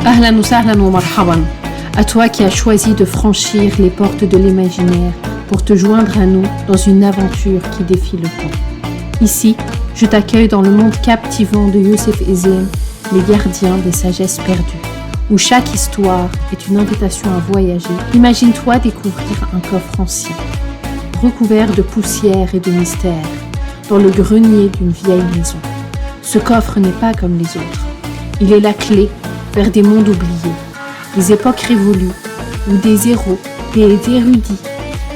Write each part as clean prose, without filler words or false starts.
Ahlan wa sahlan wa marhaban. À toi qui as choisi de franchir les portes de l'imaginaire pour te joindre à nous dans une aventure qui défie le temps. Ici, je t'accueille dans le monde captivant de Youssef Ezzine, les gardiens des sagesses perdues, où chaque histoire est une invitation à voyager. Imagine-toi découvrir un coffre ancien, recouvert de poussière et de mystère, dans le grenier d'une vieille maison. Ce coffre n'est pas comme les autres. Il est la clé vers des mondes oubliés, des époques révolues, où des héros, des érudits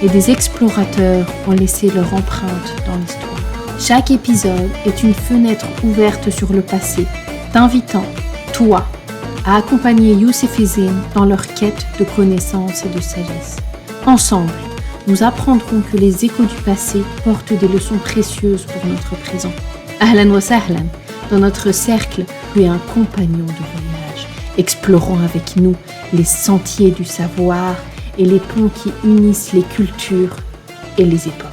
et des explorateurs ont laissé leur empreinte dans l'histoire. Chaque épisode est une fenêtre ouverte sur le passé, t'invitant, toi, à accompagner Youssef Ezzine dans leur quête de connaissance et de sagesse. Ensemble, nous apprendrons que les échos du passé portent des leçons précieuses pour notre présent. Ahlan wa sahlan, dans notre cercle, tu es un compagnon de voyage. Explorons avec nous les sentiers du savoir et les ponts qui unissent les cultures et les époques.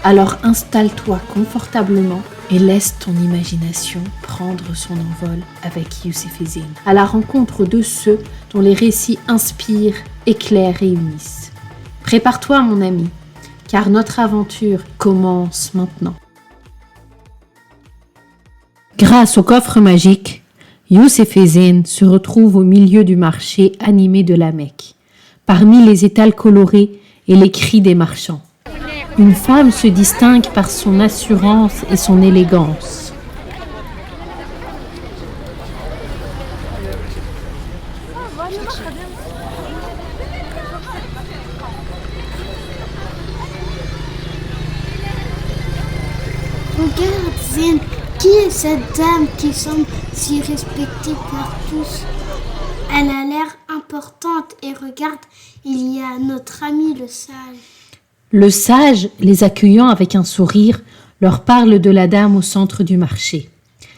Alors installe-toi confortablement et laisse ton imagination prendre son envol avec Youssef Ezzine, à la rencontre de ceux dont les récits inspirent, éclairent et unissent. Prépare-toi mon ami, car notre aventure commence maintenant. Grâce au coffre magique, Youssef Ezzine se retrouve au milieu du marché animé de la Mecque, parmi les étals colorés et les cris des marchands. Une femme se distingue par son assurance et son élégance. Regarde, Zine, qui est cette dame qui semble si respectée par tous? Elle a l'air importante et regarde, il y a notre ami le sage. Le sage, les accueillant avec un sourire, leur parle de la dame au centre du marché.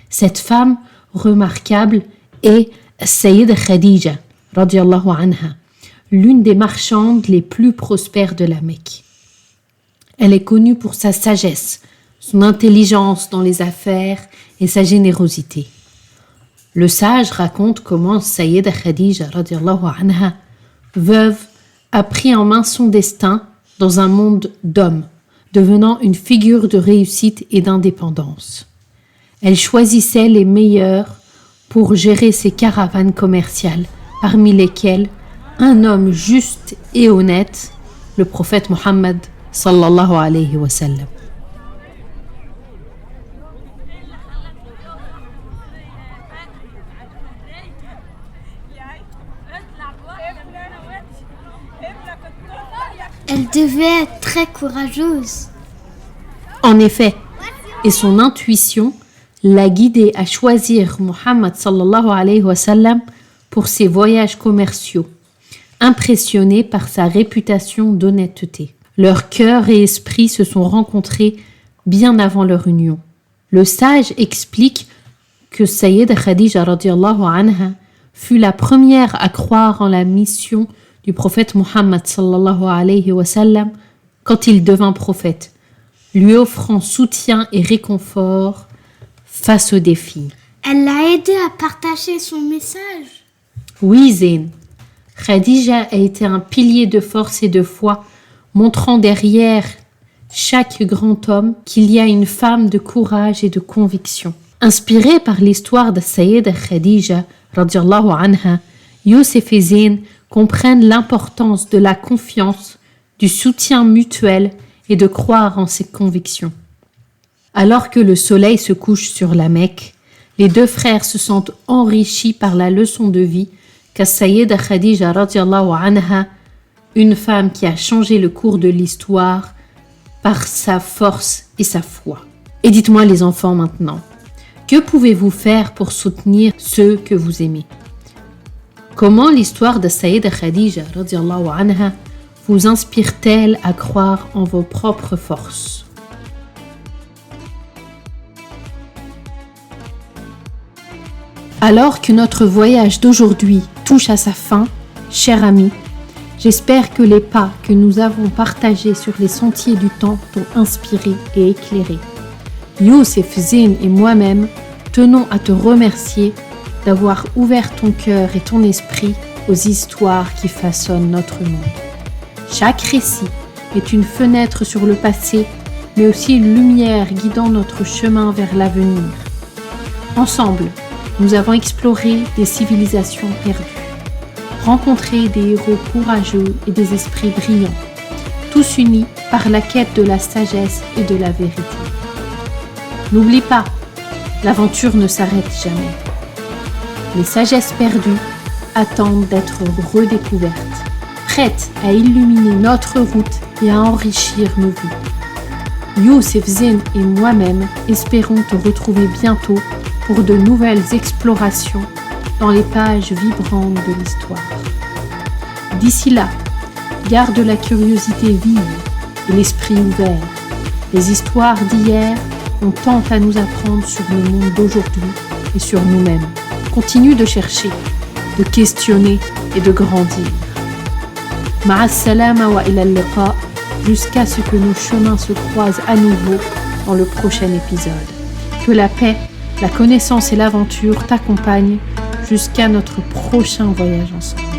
Cette femme remarquable est Sayyida Khadija, radiyallahu anha, l'une des marchandes les plus prospères de la Mecque. Elle est connue pour sa sagesse, son intelligence dans les affaires et sa générosité. Le sage raconte comment Sayyida Khadija, radiyallahu anha, veuve, a pris en main son destin dans un monde d'hommes, devenant une figure de réussite et d'indépendance. Elle choisissait les meilleurs pour gérer ses caravanes commerciales, parmi lesquelles un homme juste et honnête, le prophète Mohammed sallallahu alayhi wa sallam. Elle devait être très courageuse. En effet, et son intuition l'a guidée à choisir Mohammed sallallahu alayhi wa sallam pour ses voyages commerciaux, impressionnée par sa réputation d'honnêteté. Leurs cœurs et esprits se sont rencontrés bien avant leur union. Le sage explique que Sayyida Khadija radiyallahu anha fut la première à croire en la mission du prophète Mohammed sallallahu alayhi wa sallam quand il devint prophète, lui offrant soutien et réconfort face aux défis. Elle l'a aidé à partager son message. Oui, Zine. Khadija a été un pilier de force et de foi, montrant derrière chaque grand homme qu'il y a une femme de courage et de conviction. Inspiré par l'histoire de Sayyida Khadija radiyallahu anha, Youssef Ezzine comprennent l'importance de la confiance, du soutien mutuel et de croire en ses convictions. Alors que le soleil se couche sur la Mecque, les deux frères se sentent enrichis par la leçon de vie qu'a Sayyida Khadija radiyallahu anha, une femme qui a changé le cours de l'histoire par sa force et sa foi. Et dites-moi les enfants maintenant, que pouvez-vous faire pour soutenir ceux que vous aimez? Comment l'histoire de Sayyida Khadija radiyallahu anha vous inspire-t-elle à croire en vos propres forces? Alors que notre voyage d'aujourd'hui touche à sa fin, chers amis, j'espère que les pas que nous avons partagés sur les sentiers du temps t'ont inspiré et éclairé. Youssef Ezzine et moi-même tenons à te remercier d'avoir ouvert ton cœur et ton esprit aux histoires qui façonnent notre monde. Chaque récit est une fenêtre sur le passé, mais aussi une lumière guidant notre chemin vers l'avenir. Ensemble, nous avons exploré des civilisations perdues, rencontré des héros courageux et des esprits brillants, tous unis par la quête de la sagesse et de la vérité. N'oublie pas, l'aventure ne s'arrête jamais. Les sagesses perdues attendent d'être redécouvertes, prêtes à illuminer notre route et à enrichir nos vies. Youssef Zine et moi-même espérons te retrouver bientôt pour de nouvelles explorations dans les pages vibrantes de l'histoire. D'ici là, garde la curiosité vive et l'esprit ouvert. Les histoires d'hier ont tant à nous apprendre sur le monde d'aujourd'hui et sur nous-mêmes. Continue de chercher, de questionner et de grandir. Ma'a salama wa ila al-liqa, jusqu'à ce que nos chemins se croisent à nouveau dans le prochain épisode. Que la paix, la connaissance et l'aventure t'accompagnent jusqu'à notre prochain voyage ensemble.